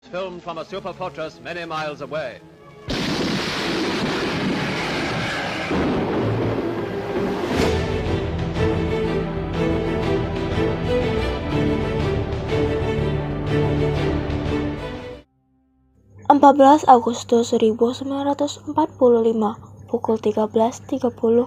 Filmed from a super fortress many miles away. 14 Agustus 1945, pukul 13.30,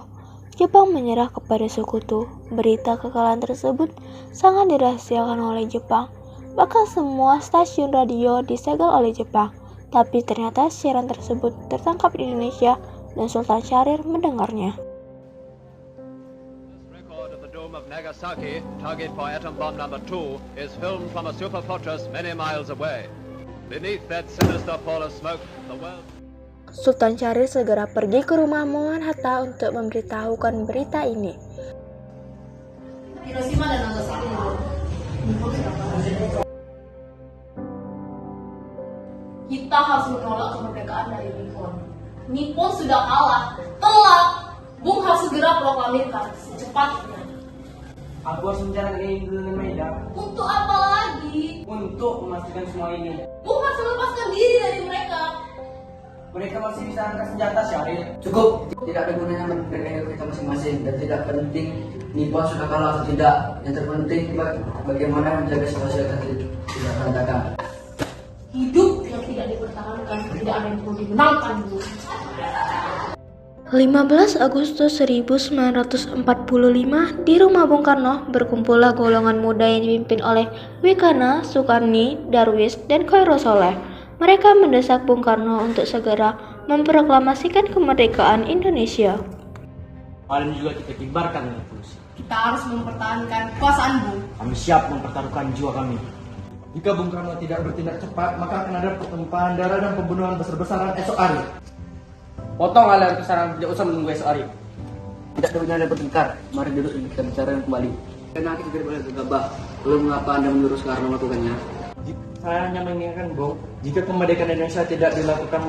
Jepang menyerah kepada sekutu. Berita kekalahan tersebut sangat dirahasiakan oleh Jepang. Bahkan semua stasiun radio disegel oleh Jepang. Tapi ternyata siaran tersebut tertangkap di Indonesia dan Sultan Syahrir mendengarnya. Record of the dome of Nagasaki, target for atom bomb number 2, is filmed from a super fortress many miles away. Beneath that sinister pall of smoke, the world... Sultan Syahrir segera pergi ke rumah Muhammad Hatta untuk memberitahukan berita ini. Hiroshima dan Nagasaki. Kita harus menolak kemerdekaan dari Nippon. Nippon sudah kalah, telat. Bung harus segera proklamirkan secepatnya. Aku harus mencari Indonesia Maida Untuk apa lagi? untuk memastikan semua ini. Bung harus melepaskan diri dari mereka. Mereka masih bisa angkat senjata, Syaril. Cukup, tidak ada gunanya mereka hidup kita masing-masing dan tidak penting Nippon sudah kalah atau tidak. Yang terpenting bagaimana menjaga situasi agar tidak berantakan. Hidup yang tidak dipertahankan tidak ada yang perlu dimenangkan, Bu. 15 Agustus 1945, di rumah Bung Karno berkumpullah golongan muda yang dipimpin oleh Wikana, Sukarni, Darwis, dan Khairul Soleh. Mereka mendesak Bung Karno untuk segera memproklamasikan kemerdekaan Indonesia. Hal ini juga kita kibarkan dengan tulus. Kita harus mempertahankan kekuasaan, Bung. Kami siap mempertaruhkan jiwa kami. Jika Bung Karno tidak bertindak cepat, maka akan ada pertumpahan darah dan pembunuhan besar-besaran esok hari. Potong aliran kesaran, tidak usah menunggu esok hari. Tidak ada gunanya bertengkar. Mari duduk dan kita bicara kembali. Karena kita tidak boleh gegabah. Lalu mengapa Anda menyuruh sekarang melakukannya? Saya hanya mengingatkan, Bung, jika kemerdekaan Indonesia tidak dilakukan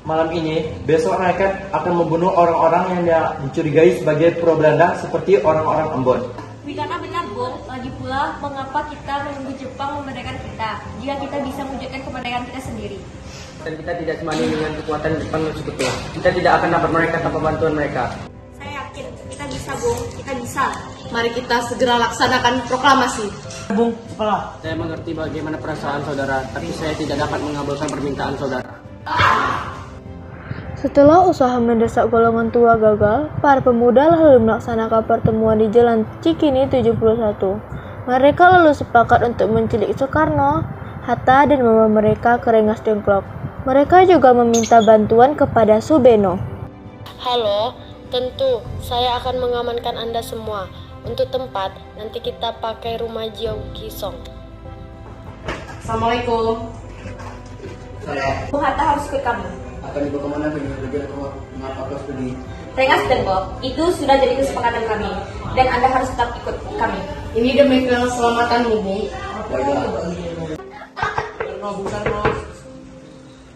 malam ini, besok rakyat akan membunuh orang-orang yang dicurigai sebagai pro Belanda seperti orang-orang Ambon. Wikana benar, Bung. Lagi pula, mengapa kita menunggu Jepang memerdekakan kita, jika kita bisa mewujudkan kemerdekaan kita sendiri? Dan kita tidak semani dengan kekuatan Jepang dan sekutu. Kita tidak akan dapat mereka tanpa bantuan mereka. Saya yakin, kita bisa, Bung. Kita bisa. Mari kita segera laksanakan proklamasi. Bung, apalah? Saya mengerti bagaimana perasaan saudara, tapi saya tidak dapat mengabulkan permintaan saudara. Setelah usaha mendesak golongan tua gagal, para pemuda lalu melaksanakan pertemuan di Jalan Cikini 71. Mereka lalu sepakat untuk menculik Soekarno, Hatta, dan membawa mereka ke Rengas Dengklok. Mereka juga meminta bantuan kepada Subeno. Halo, tentu saya akan mengamankan Anda semua. Untuk tempat, nanti kita pakai rumah Jiong Kisong. Assalamualaikum. Bung Hatta harus ikut kami. Akan dibawa kemana dengan tujuan mengapa harus pergi? Rengas Dengklok, itu sudah jadi kesepakatan kami. Dan Anda harus tetap ikut kami. Ini demi keselamatanmu, Bung. Baiklah.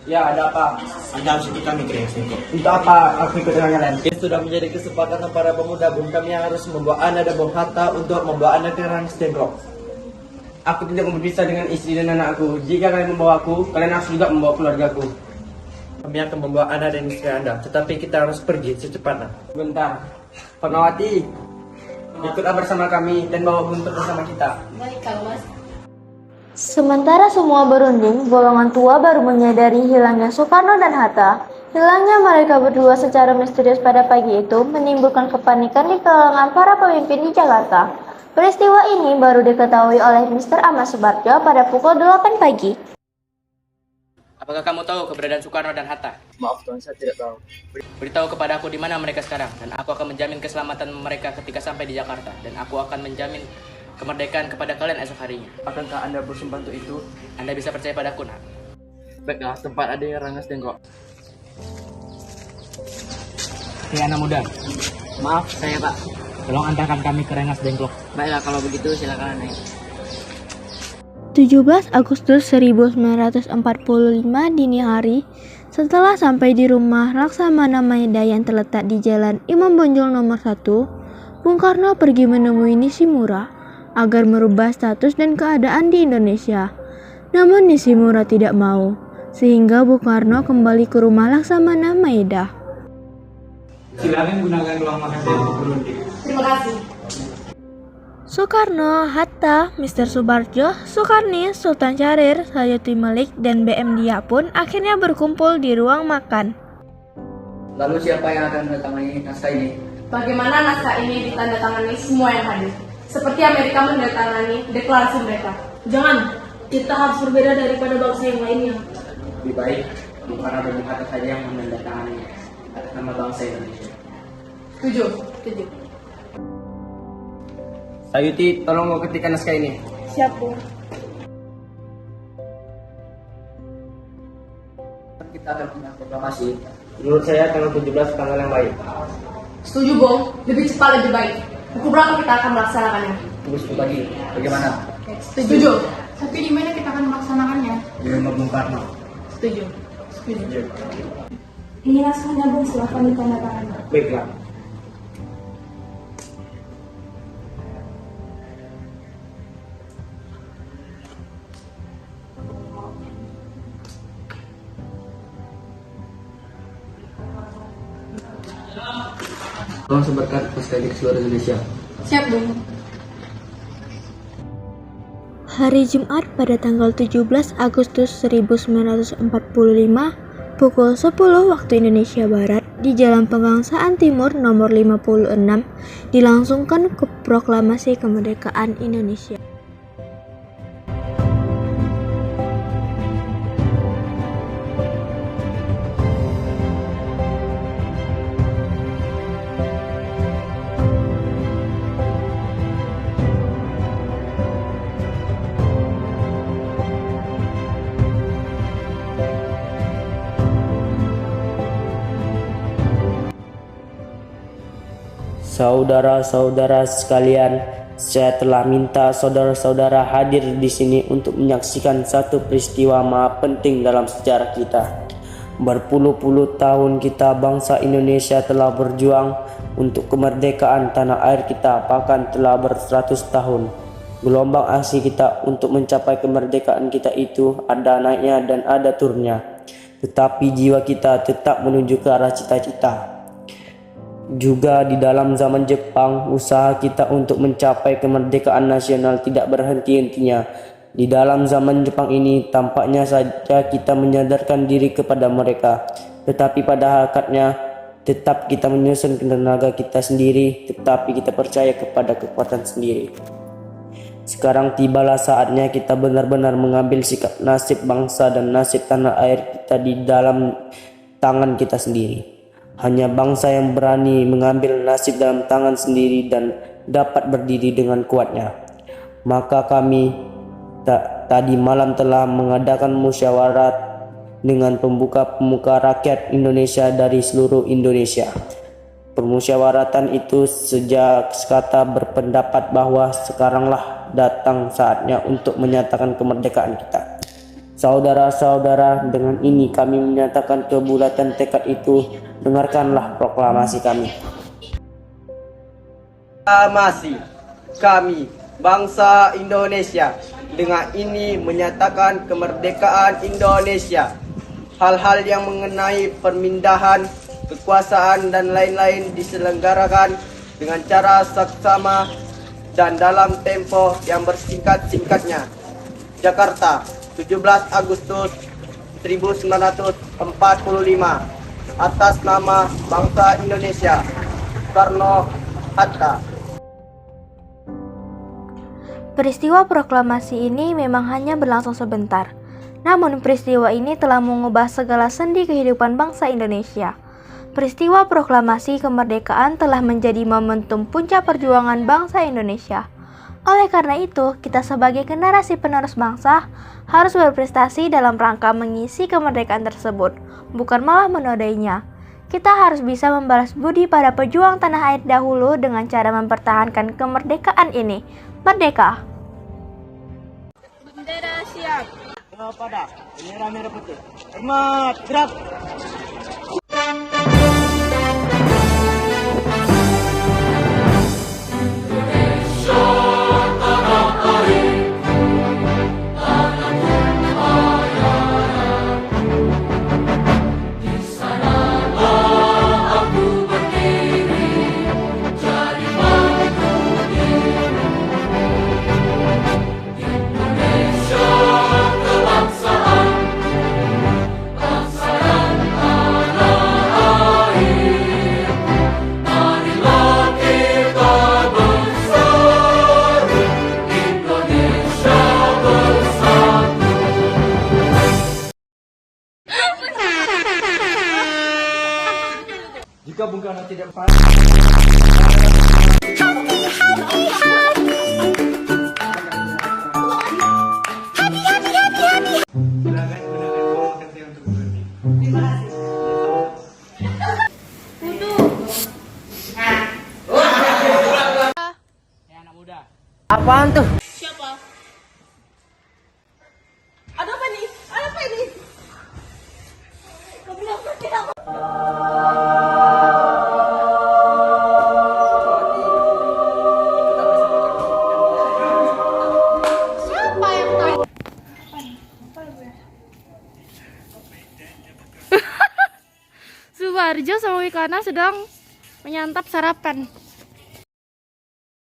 Ya, ada apa? Anda harus ikut kami ke Dengklok. Untuk apa aku ikut dengan kalian? Ini sudah menjadi kesepakatan para pemuda, Bung. Kami harus membawa Anda dan Bung Hatta untuk membawa Anda ke Rengas Dengklok. Aku tidak mau berpisah dengan istri dan anakku. Jika kalian membawa aku, kalian harus juga membawa keluargaku. Kami akan membawa Anda dan istri Anda, tetapi kita harus pergi secepatnya. Bentar, Pengawati, ikutlah bersama kami dan bawa Guntur bersama kita. Baik, Kang Mas. Sementara semua berunding, golongan tua baru menyadari hilangnya Soekarno dan Hatta. Hilangnya mereka berdua secara misterius pada pagi itu menimbulkan kepanikan di kalangan para pemimpin di Jakarta. Peristiwa ini baru diketahui oleh Mr. Ahmad Subarjo pada pukul 8 pagi. Apakah kamu tahu keberadaan Soekarno dan Hatta? Maaf Tuan, saya tidak tahu. Beritahu kepada aku di mana mereka sekarang, dan aku akan menjamin keselamatan mereka ketika sampai di Jakarta, dan aku akan menjamin kemerdekaan kepada kalian esok harinya. Akankah Anda bersumpah untuk itu? Anda bisa percaya padaku, nak. Baiklah, tempat ada yang Rengas Dengklok. Hei anak muda, Maaf, saya Pak. tolong antarkan kami ke Rengas Dengklok. Baiklah, kalau begitu silakan naik. 17 Agustus 1945 dini hari, setelah sampai di rumah Laksamana Maeda yang terletak di Jalan Imam Bonjol nomor 1, Bung Karno pergi menemui Nishimura agar merubah status dan keadaan di Indonesia. Namun Nishimura tidak mau, sehingga Bung Karno kembali ke rumah Laksamana Maeda. Silakan gunakan ruang makan saya untuk berunding. Terima kasih. Soekarno, Hatta, Mr. Subarjo, Soekarni, Sultan Syahrir, Sayuti Malik, dan BM Dia pun akhirnya berkumpul di ruang makan. Lalu siapa yang akan menandatangani naskah ini? Bagaimana naskah ini ditandatangani semua yang hadir? Seperti Amerika menandatangani deklarasi mereka. Jangan, kita harus berbeda daripada bangsa yang lainnya. Lebih baik Bung Karno dan Bung Hatta saja yang menandatangani atas nama bangsa Indonesia. Setuju, setuju. Sayuti, tolong kau ketikkan naskah ini. Siap, Bung. Kita akan punya proklamasi. Menurut saya tanggal 17 tanggal yang baik. Setuju, Bung. Lebih cepat lebih baik. Pukul berapa kita akan melaksanakannya? Pukul 10 pagi. Bagaimana? Setuju. Tapi di mana kita akan melaksanakannya? Di rumah Bung Karno. Setuju. Setuju. Ini naskahnya Bung, silahkan ditandatangani. Baiklah. Tolong sebarkan naskah ini ke seluruh Indonesia. Siap, Bung. Hari Jumat pada tanggal 17 Agustus 1945 pukul 10 waktu Indonesia Barat di Jalan Pegangsaan Timur nomor 56 dilangsungkan ke proklamasi kemerdekaan Indonesia. Saudara-saudara sekalian, saya telah minta saudara-saudara hadir di sini untuk menyaksikan satu peristiwa maha penting dalam sejarah kita. Berpuluh-puluh tahun kita bangsa Indonesia telah berjuang untuk kemerdekaan tanah air kita, bahkan telah beratus tahun. Gelombang aksi kita untuk mencapai kemerdekaan kita itu ada naiknya dan ada turunnya. Tetapi jiwa kita tetap menuju ke arah cita-cita. Juga di dalam zaman Jepang, usaha kita untuk mencapai kemerdekaan nasional tidak berhenti-hentinya. Di dalam zaman Jepang ini, tampaknya saja kita menyadarkan diri kepada mereka. Tetapi pada hakikatnya, tetap kita menyusun tenaga kita sendiri, tetapi kita percaya kepada kekuatan sendiri. Sekarang tibalah saatnya kita benar-benar mengambil sikap nasib bangsa dan nasib tanah air kita di dalam tangan kita sendiri. Hanya bangsa yang berani mengambil nasib dalam tangan sendiri dan dapat berdiri dengan kuatnya. Maka kami tadi malam telah mengadakan musyawarat dengan pemuka rakyat Indonesia dari seluruh Indonesia. Permusyawaratan itu sejak kata berpendapat bahwa sekaranglah datang saatnya untuk menyatakan kemerdekaan kita. Saudara-saudara, dengan ini kami menyatakan kebulatan tekad itu. Dengarkanlah proklamasi kami. Proklamasi kami, bangsa Indonesia, dengan ini menyatakan kemerdekaan Indonesia. Hal-hal yang mengenai pemindahan kekuasaan dan lain-lain diselenggarakan dengan cara saksama dan dalam tempo yang bersingkat-singkatnya. Jakarta, 17 Agustus 1945. Atas nama bangsa Indonesia, Soekarno, Hatta. Peristiwa proklamasi ini memang hanya berlangsung sebentar. Namun peristiwa ini telah mengubah segala sendi kehidupan bangsa Indonesia. Peristiwa proklamasi kemerdekaan telah menjadi momentum puncak perjuangan bangsa Indonesia. Oleh karena itu, kita sebagai generasi penerus bangsa harus berprestasi dalam rangka mengisi kemerdekaan tersebut, bukan malah menodainya. Kita harus bisa membalas budi pada pejuang tanah air dahulu dengan cara mempertahankan kemerdekaan ini. Merdeka! Bendera siap. Pada bendera merah putih. Hormat, gerak. karena tidak Apaan tuh? Siapa? Ada apa nih? Ada apa ini? Siapa yang tahu? Subarjo sama Wikana sedang menyantap sarapan.